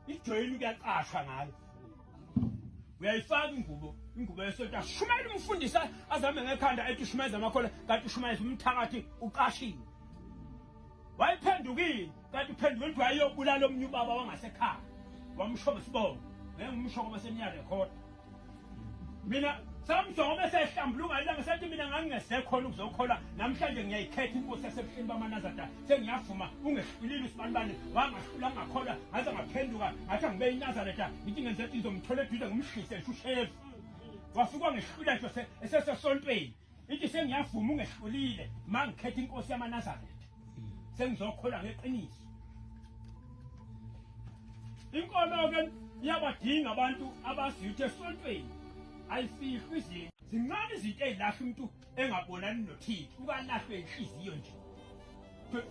ijoyini kuyaqashwa ngayo uyayifaka ingubo yesonto shumayela umfundisi azame ngekhanda ethi ushumayeza amakhola kanti ushumayeza umthakathi uqashiwe wayiphendukile kanti uphendukile ukuthi wayeyobulala omunye ubaba wangasekhaya wamshoba isibongo ngengumshoko basemnyaka record mina samjongo bese ehlambuluka ilanga sethi mina ngangingesekhona ukuzokhola namhlanje ngiyayikhetha inkosi yasebuhleni bamanazada sengiyavuma ungehlulile usibanibani wangahlula ngakhola ngaze ngaphenduka ngathi ngibe iNazaretha ngithi ngenze into ngimthole eduze ngimshise uShevu wafika ngehlula nje esesontweni ithi sengiyavuma ungehlulile mangikhetha inkosi yamaNazaretha sengizokhola ngeqiniso inkolo ke iyabadinga abantu abazithe esontweni ayifihli izinto zincane izinto ezilahla umuntu engabonani noThixo ukalahlwe inhliziyo nje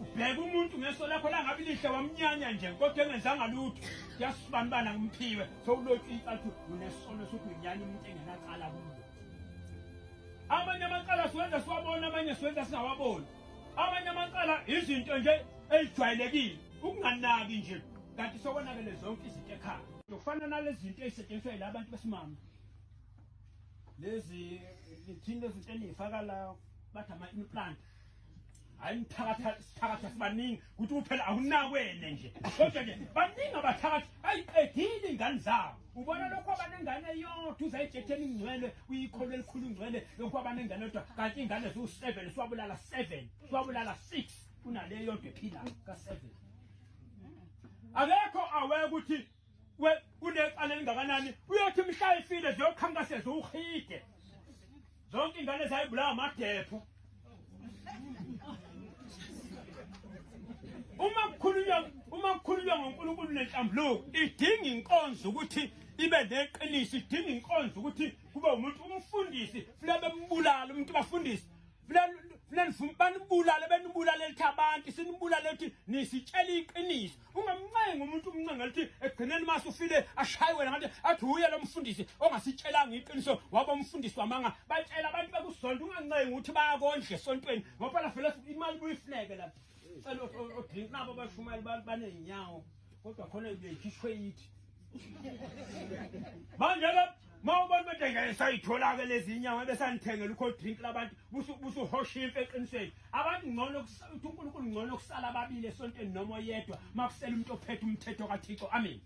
ubheka umuntu ngeso lakho la ngabe lihle wamnyanya nje kodwa engenzanga lutho yasibanibana ngimpiwe sokulothi iqathu unesono sokuthi unyanya umuntu engenacala kulo amanye amaqala siwenza siwabona amanye siwenza singawaboni amanye amaqala izinto nje ezijwayelekile ukunganaki nje kanti sokonakele zonke izinto ekhaya kufana nalezi zinto ezisetshenziswa yilabantu besimama lezi ithini lezinto enifaka la bathi ama implant hayi sithakatha sibaningi ukuthi uphela awunakwene nje kodwa nje baningi abathakathi ayiqedile ingane zabo ubona lokho abanengane yodwa uzayijethela ingcwele uyikholo elikhulu ingcwele lokho abanengane yodwa kanti ingane zu7 siwabulala 7 siwabulala 6 kunale yodwa ephila ka7 akekho awe ukuthi we unecala elingakanani uyothi mhla ifile ziyokhankaseza uhide zonke ingane zayibulawa amadepho uma kukhulunywa ngoNkulunkulu nenhlambuluko idinga inkonzo ukuthi ibe neqiniso idinga inkonzo ukuthi kube umuntu umfundisi funa bembulala umuntu bafundisi banibulale benibulale lithi abantu sinibulale lithi nisitshela iqiniso ungamncenga umuntu umncenga lithi egcineni mase ufile ashayiwe ngathi athi uye lo mfundisi ongasitshelanga iqiniso waba umfundisi wamanga batshela abantu bekusonto ungancenga ukuthi bayakondla esontweni ngoba la vele imali buyifuneke la cela odrink nabo bashumayeli banenyawo kodwa khona beyikhishwe yithi manje la mawubona bade ngayisayithola ke lezi inyawo besanithengela ukho drink labantu busu hoshife eqinisweni abantu ngcono ukuthi uNkulunkulu ngcono kusala ababili esontweni noma yedwa makusela umuntu ophethe umthetho kaThixo amen